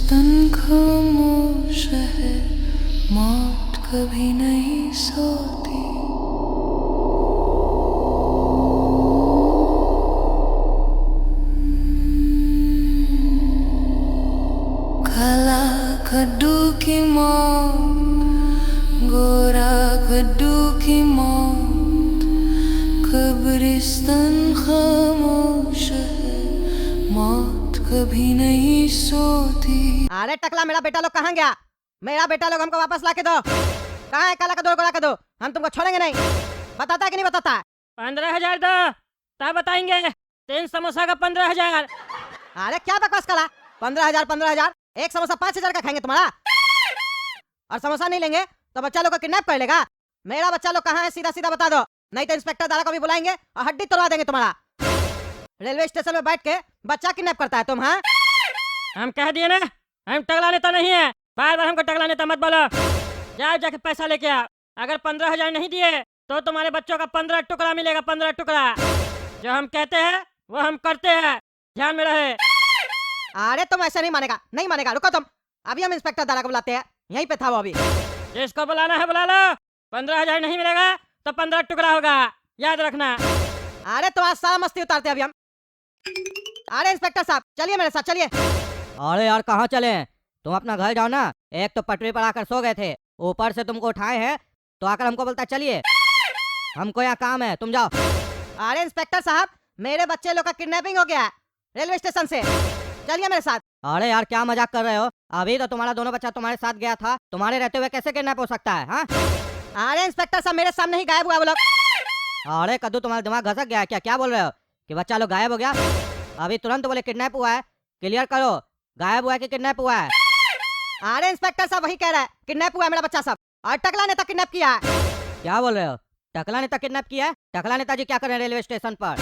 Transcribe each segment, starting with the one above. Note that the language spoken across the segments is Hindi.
तन खामोश है, मौत कभी नहीं सोती। काला कद्दू की मौत, गोरा कद्दू की मौत, कब्रिस्तान खामोश है, मौत कभी नहीं सोती। अरे टकला, मेरा बेटा लोग कहाँ गया? मेरा बेटा लोग हमको वापस लाके दो। कहाँ है काला कद्दू, गोरा कद्दू? हम तुमको छोड़ेंगे नहीं। बताता है कि नहीं बताता? 15,000 दो तब बताएंगे। 3 समोसा का 15,000। अरे क्या बकवास करा? 15,000 15,000, एक समोसा 5,000 का खाएंगे तुम्हारा? और समोसा नहीं लेंगे तो बच्चा लोग को किडनैप कर लेगा। मेरा बच्चा लोग कहाँ है सीधा सीधा बता दो, नहीं तो इंस्पेक्टर दादा को भी बुलाएंगे और हड्डी तोड़वा देंगे तुम्हारा। रेलवे स्टेशन में बैठ के बच्चा किडनैप करता है तुम? हाँ, हम कह दिए ना, हम टगला नेता नहीं है। बार बार हमको टगला नेता मत बोलो। जाओ जाके पैसा लेके आओ। अगर 15,000 नहीं दिए तो तुम्हारे बच्चों का 15 टुकड़ा मिलेगा। 15 टुकड़ा। जो हम कहते हैं वो हम करते हैं, ध्यान में रहे। अरे तुम ऐसे नहीं मानेगा, नहीं मानेगा। रुको तुम, अभी हम इंस्पेक्टर दादा को बुलाते हैं। यहीं पे था वो अभी। जिसको बुलाना है बुला लो। 15,000 नहीं मिलेगा तो 15 टुकड़ा होगा, याद रखना। अरे तुम्हारा सारा मस्ती उतारते हैं अभी हम। अरे इंस्पेक्टर साहब चलिए मेरे साथ चलिए। अरे यार कहाँ चले? तुम अपना घर जाओ ना। एक तो पटरी पर आकर सो गए थे, ऊपर से तुमको उठाए हैं तो आकर हमको बोलता चलिए। हमको यहाँ काम है, तुम जाओ। अरे इंस्पेक्टर साहब, मेरे बच्चे लोग का किडनैपिंग हो गया है रेलवे स्टेशन से। चलिए मेरे साथ। अरे यार क्या मजाक कर रहे हो? अभी तो तुम्हारा दोनों बच्चा तुम्हारे साथ गया था, तुम्हारे रहते हुए कैसे किडनैप हो सकता है? हाँ? अरे इंस्पेक्टर साहब, मेरे सामने ही गायब हुआ वो लोग। अरे कद्दू, तुम्हारा दिमाग घसक गया है क्या? क्या बोल रहे हो कि बच्चा लोग गायब हो गया? अभी तुरंत बोले किडनैप हुआ है। क्लियर करो, गायब हुआ है कि किडनैप हुआ है? अरे इंस्पेक्टर साहब वही कह रहा है, किडनैप हुआ है मेरा बच्चा सब, और टकला नेता किडनैप किया है। क्या बोल रहे हो? टकला नेता किडनैप किया है? टकला नेताजी क्या कर रहे हैं रेलवे स्टेशन पर?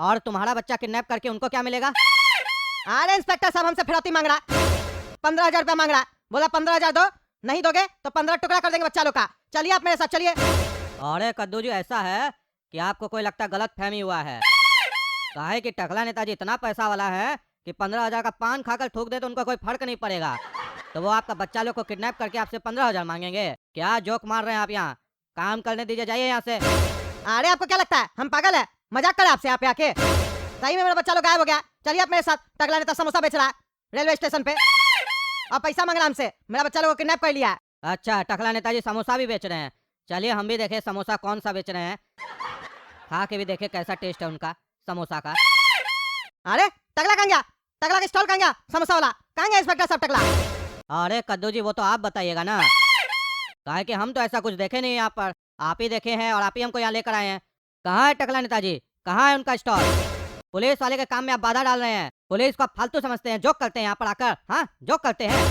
और तुम्हारा बच्चा किडनैप करके उनको क्या मिलेगा? अरे इंस्पेक्टर साहब हमसे फिरौती मांग रहा, 15,000 रुपया मांग रहा। बोला 15,000 दो, नहीं दोगे तो 15 टुकड़ा कर देंगे बच्चा लोग का। चलिए आप मेरे साथ चलिए। अरे कद्दू जी, ऐसा है कि आपको कोई लगता गलत फहमी हुआ है। काहे कि टकला नेताजी इतना पैसा वाला है कि 15,000 का पान खाकर थूक दे तो उनको कोई फर्क नहीं पड़ेगा। तो वो आपका बच्चा लोग को किडनैप करके आपसे 15,000 मांगेंगे? क्या जोक मार रहे हैं आप? यहाँ काम करने दीजिए, जाइए यहाँ से। अरे आपको क्या लगता है हम पागल है? मजाक करे आपसे यहाँ पे आके? सही में मेरा बच्चा लोग गायब हो गया। चलिए आप मेरे साथ। टकला नेता समोसा बेच रहा है रेलवे स्टेशन पे और पैसा मांग रहा हमसे। मेरा बच्चा लोग को किडनैप कर लिया है। अच्छा, टकला नेताजी समोसा भी बेच रहे हैं। चलिए हम भी देखे समोसा कौन सा बेच रहे हैं, खा के भी देखे कैसा टेस्ट है उनका समोसा का। अरे टकला कहाँ गया? टकला का स्टॉल कहाँ गया? समोसा वाला कहाँ गया इंस्पेक्टर साहब टकला? अरे कद्दू जी, वो तो आप बताइएगा ना। काहे कि हम तो ऐसा कुछ देखे नहीं यहाँ पर। आप ही देखे हैं और आप ही हमको यहाँ लेकर आए हैं। कहाँ है टकला नेताजी? कहाँ है उनका स्टॉल? पुलिस वाले के काम में आप बाधा डाल रहे हैं। पुलिस को आप फालतू समझते हैं, जोक करते हैं यहाँ पर आकर। हाँ, जोक करते हैं।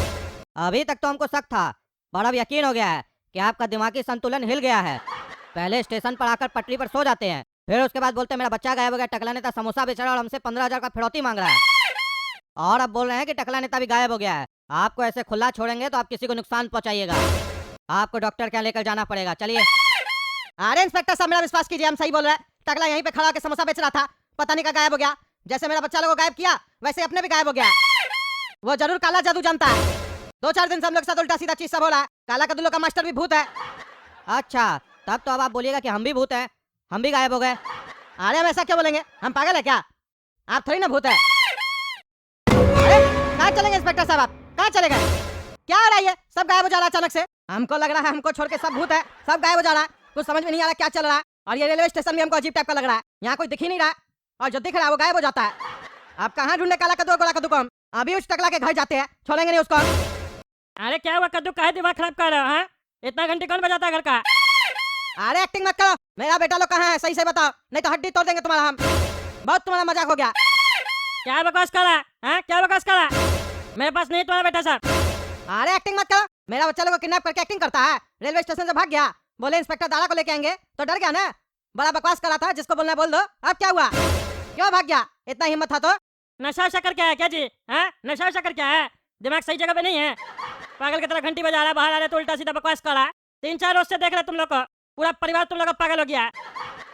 अभी तक तो हमको शक था, पर अब यकीन हो गया है कि आपका दिमागी संतुलन हिल गया है। पहले स्टेशन पर आकर पटरी पर सो जाते हैं, फिर उसके बाद बोलते हैं मेरा बच्चा गायब हो गया, टकला नेता समोसा बेच रहा है और हमसे 15,000 का फिरौती मांग रहा है। और अब बोल रहे हैं कि टकला नेता भी गायब हो गया है। आपको ऐसे खुला छोड़ेंगे तो आप किसी को नुकसान पहुंचाइएगा। आपको डॉक्टर के यहाँ लेकर जाना पड़ेगा। चलिए। अरे इंस्पेक्टर साहब मेरा विश्वास कीजिए, हम सही बोल रहे हैं। टकला यहीं पे खड़ा होकर समोसा बेच रहा था, पता नहीं का गायब हो गया। जैसे मेरा बच्चा लोग को गायब किया वैसे अपने भी गायब हो गया। वो जरूर काला जादू जानता है। 2-4 दिन से हम लोग के साथ उल्टा सीधा चीज सब हो रहा है। काला कद्दू लोग का मास्टर भी भूत है। अच्छा, तब तो अब आप बोलिएगा कि हम भी भूत हैं, हम भी गायब हो गए। अरे हम ऐसा क्यों बोलेंगे? हम पागल है क्या? आप थोड़ी ना भूत है। अरे कहाँ चलेंगे इंस्पेक्टर साहब? आप कहाँ चले गए? क्या हो रहा है? ये सब गायब हो जा रहा है अचानक से। हमको लग रहा है हमको छोड़ के सब भूत है, सब गायब हो जा रहा है। कुछ समझ में नहीं आ रहा क्या चल रहा है। और ये रेलवे स्टेशन भी हमको अजीब टाइप का लग रहा है। यहाँ कोई दिख ही नहीं रहा, और जो दिख रहा है वो गायब हो जाता है। आप कहाँ ढूंढने काला कद्दू गोला कद्दू को? हम अभी उस टकला के घर जाते हैं, छोड़ेंगे नहीं उसको। अरे क्या हुआ कद्दू, काहे दिमाग खराब कर रहे हो? हाँ, इतना घंटे कौन बजाता है घर का? अरे एक्टिंग मत करो। मेरा बेटा लोग कहाँ है सही से बताओ, नहीं तो हड्डी तोड़ देंगे तुम्हारा हम। बहुत तुम्हारा मजाक हो गया। क्या बकवास कर रहा है? हाँ, क्या बकवास कर रहा है? मेरे पास नहीं तुम्हारा बेटा साहब। अरे एक्टिंग मत करो। मेरा बच्चा लोग को किडनैप करके एक्टिंग करता है। रेलवे स्टेशन से भाग गया, बोले इंस्पेक्टर दादा को लेके आएंगे, तो डर गया ना। बड़ा बकवास कर रहा था, जिसको बोलना है बोल दो। अब क्या हुआ? क्यों भाग गया? इतना हिम्मत था तो? नशा वशा कर क्या है क्या जी? हाँ, नशा वशा कर क्या है? दिमाग सही जगह पे नहीं है। पागल की तरह घंटी बजा रहा है, बाहर आ रहा है तो उल्टा सीधा बकवास कर रहा है। 3-4 रोज से देख रहा है तुम लोग को, पूरा परिवार तुम लोग का पागल हो गया है।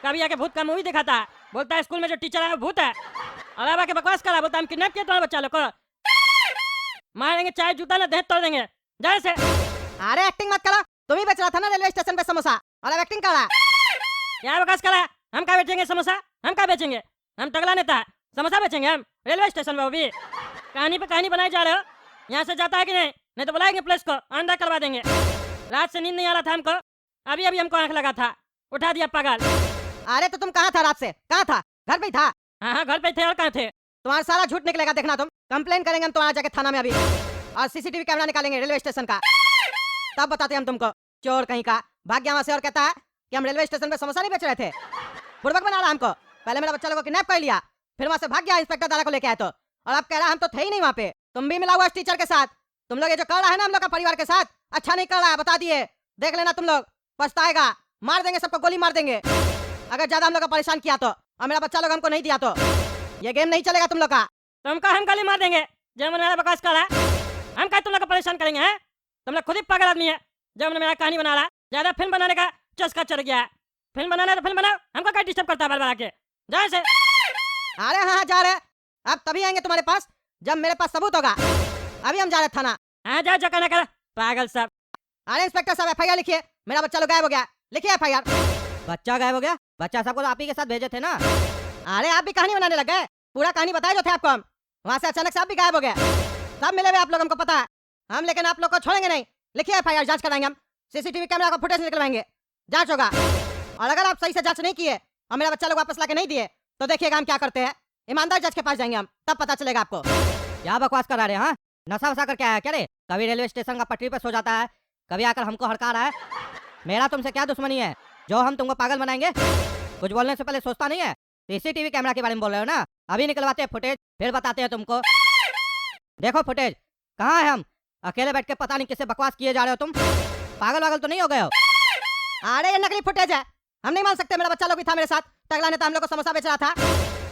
कभी आके भूत का मूवी दिखाता है, बोलता है स्कूल में जो टीचर है वो भूत है, और अब आके बकवास कर रहा है, बोलता है हम किडनैप किया तुम्हारे बच्चा लोग को। मारेंगे चाहे जूता ना दे तोड़ देंगे। जाए से। अरे एक्टिंग मत करो, तुम ही बेच रहा था ना रेलवे स्टेशन पे समोसा और अब एक्टिंग कर रहा है। क्या बकवास कर रहा है? हम क्या बेचेंगे समोसा? हम क्या बेचेंगे? हम टकला नेता है, समोसा बेचेंगे हम रेलवे स्टेशन पे? वो भी कहानी पे कहानी बनाई जा रहे हो। यहाँ से जाता है कि नहीं? नहीं तो बुलाएंगे पुलिस को, अंदर करवा देंगे। रात से नींद नहीं आ रहा था हमको, अभी अभी हमको आंख लगा था, उठा दिया पागल। अरे तो तुम कहाँ था रात से? कहाँ था? घर पे ही था? हाँ हाँ घर पे थे और कहाँ थे? तुम्हारा सारा झूठ निकलेगा, देखना तुम। कंप्लेन करेंगे हम तुम्हारा जाके थाना में अभी, और सीसीटीवी कैमरा निकालेंगे रेलवे स्टेशन का, तब बताते हम तुमको। चोर कहीं का भाग गया वहाँ से और कहता है कि हम रेलवे स्टेशन पे समोसा नहीं बेच रहे थे। बुड़बक बना रहा हमको। पहले मेरा बच्चा लोगों को किडनैप कर लिया, फिर वहाँ से भाग गया इंस्पेक्टर दादा को लेके आए तो, और अब कह रहा हम तो थे ही नहीं वहाँ पे। तुम भी मिला हुआ टीचर के साथ। तुम लोग ये जो कर रहा है ना हम लोग का परिवार के साथ, अच्छा नहीं कर रहा है, बता दिए। देख लेना तुम लोग, पछताएगा। मार देंगे सबको, गोली मार देंगे अगर ज्यादा हम लोग को परेशान किया तो, और मेरा बच्चा लोग हमको नहीं दिया तो। ये गेम नहीं चलेगा तुम लोग का। तुमको हम गोली मार देंगे जब मेरा बकवास कर रहा है। हम क्या तुम लोग को परेशान करेंगे? हैं तुम लोग खुद ही पागल आदमी है। जब मेरा कहानी बना रहा, ज्यादा फिल्म बनाने का चस्का चढ़ गया है। फिल्म बनाना है तो फिल्म बनाओ, हमको क्या डिस्टर्ब करता है बार बार आके? जाए से। अरे हाँ जा रहे, अब तभी आएंगे तुम्हारे पास जब मेरे पास सबूत होगा। अभी हम जा रहे थाना। हाँ जा जो करना कर, पागल सब। अरे इंस्पेक्टर साहब एफआईआर लिखिए, मेरा बच्चा लोग गायब हो गया। लिखिए एफआईआर। बच्चा गायब हो गया? बच्चा सबको तो आप ही के साथ भेजे थे ना। अरे आप भी कहानी बनाने लग गए। पूरा कहानी बताए जो थे आपको हम, वहाँ से अचानक से आप भी गायब हो गए। सब मिले हुए आप लोग, हमको पता है हम, लेकिन आप लोग को छोड़ेंगे नहीं। लिखिए एफआईआर, जांच कराएंगे हम, सीसीटीवी कैमरा का फुटेज निकलवाएंगे, जांच होगा। और अगर आप सही से जांच नहीं किए और मेरा बच्चा लोग वापस लाके नहीं दिए तो देखिएगा हम क्या करते हैं। ईमानदार जज के पास जाएंगे हम, तब पता चलेगा आपको। क्या बकवास करा रहे? हाँ नशा वसा करके आया क्या रे? कभी रेलवे स्टेशन का पटरी पे सो जाता है, कभी आकर हमको हड़का रहा है। मेरा तुमसे क्या दुश्मनी है जो हम तुमको पागल बनाएंगे? कुछ बोलने से पहले सोचता नहीं है? सीसीटीवी कैमरा के बारे में बोल रहे हो ना? अभी निकलवाते हैं फुटेज, फिर बताते हैं तुमको। देखो फुटेज, कहाँ है हम? अकेले बैठ के पता नहीं किससे बकवास किए जा रहे हो तुम। पागल वागल तो नहीं हो गए हो? अरे ये नकली फुटेज है, हम नहीं मान सकते। मेरा बच्चा लोग भी था मेरे साथ। टगला नेता हम लोग को समोसा बेच रहा था,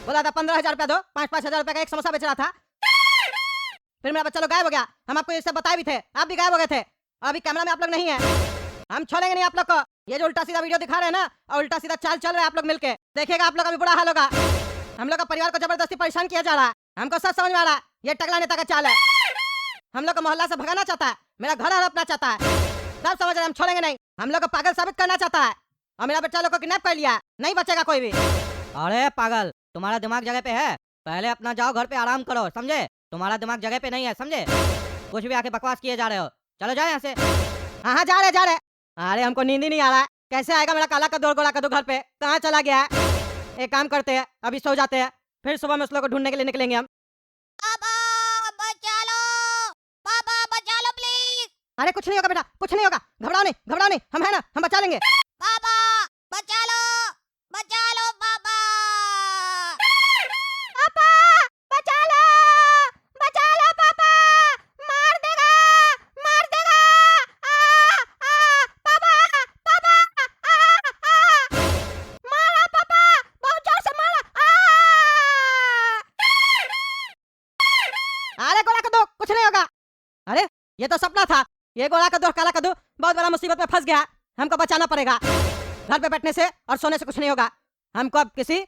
बोला था 15,000 रुपया दो, 5-5 हजार रुपया का एक समोसा बेच रहा था। फिर मेरा बच्चा लोग गायब हो गया। हम आपको ये सब बताए भी थे, आप भी गायब हो गए थे। और अभी कैमरा में आप लोग नहीं है। हम छोड़ेंगे नहीं आप लोग को। ये जो उल्टा सीधा वीडियो दिखा रहे हैं ना, और उल्टा सीधा चाल चल रहे हैं आप लोग मिलके, देखिएगा आप लोग का भी बुरा हाल होगा। हम लोग का परिवार को जबरदस्ती परेशान किया जा रहा है। हमको सब समझ में आ रहा है ये टगला नेता का चाल है। हम लोग को मोहल्ला से भगाना चाहता है, मेरा घर हड़पना चाहता है। सब समझ रहे, हम छोड़ेंगे नहीं। हम लोग को पागल साबित करना चाहता है, और मेरा बच्चा लोग को किडनैप कर लिया। नहीं बचेगा कोई भी। अरे पागल, तुम्हारा दिमाग जगह पे है? पहले अपना जाओ घर पे आराम करो, समझे? तुम्हारा दिमाग जगह पे नहीं है, समझे? कुछ भी आके बकवास किए जा रहे हो। चलो जाओ यहाँ से। हाँ हाँ जा रहे। अरे हमको नींद ही नहीं आ रहा है। कैसे आएगा मेरा काला कद्दू और गोला कद्दू घर पे? कहाँ चला गया है? एक काम करते हैं, अभी सो जाते हैं, फिर सुबह में उस लोग को ढूंढने के लिए निकलेंगे हम। पापा बचा लो, पापा बचा लो प्लीज। अरे कुछ नहीं होगा बेटा, कुछ नहीं होगा। घबराओ नहीं, हम है ना, हम बचा लेंगे। पापा बचा लो पापा। पापा बचा लो पापा, मार देगा पापा मारा पापा, बहुत जोर से मारा। अरे गोला कद्दू, कुछ नहीं होगा। अरे ये तो सपना था। ये गोला कद्दू और काला कद्दू बहुत बड़ा मुसीबत में फंस गया। हमको बचाना पड़ेगा। घर पे बैठने से और सोने से कुछ नहीं होगा। हमको अब किसी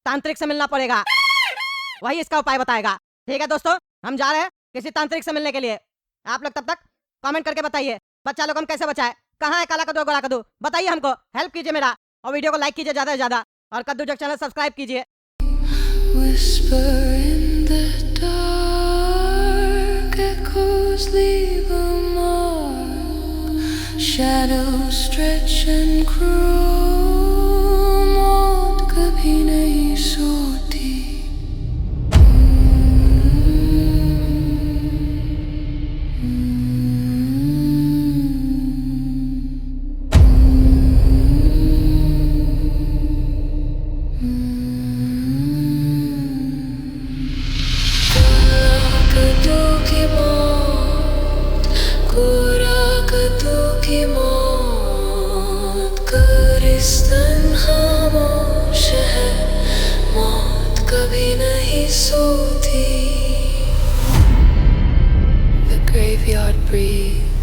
तांत्रिक से मिलना पड़ेगा, वही इसका उपाय बताएगा। ठीक है दोस्तों, हम जा रहे हैं किसी तांत्रिक से मिलने के लिए। आप लोग तब तक कमेंट करके बताइए बच्चा लोग हम कैसे बचाए। कहाँ है काला कद्दू और गोला कद्दू? बताइए हमको, हेल्प कीजिए मेरा, और वीडियो को लाइक कीजिए ज्यादा से ज्यादा, और कद्दू जग चैनल सब्सक्राइब कीजिए। Whisper in the dark, echoes leave a mark, shadows stretch and grow, मौत कभी नहीं सोती। कद्दू की मौत, गोरा कद्दू की मौत, कब्रिस्तान खामोश है, मौत कभी नहीं सोती। The graveyard breathes.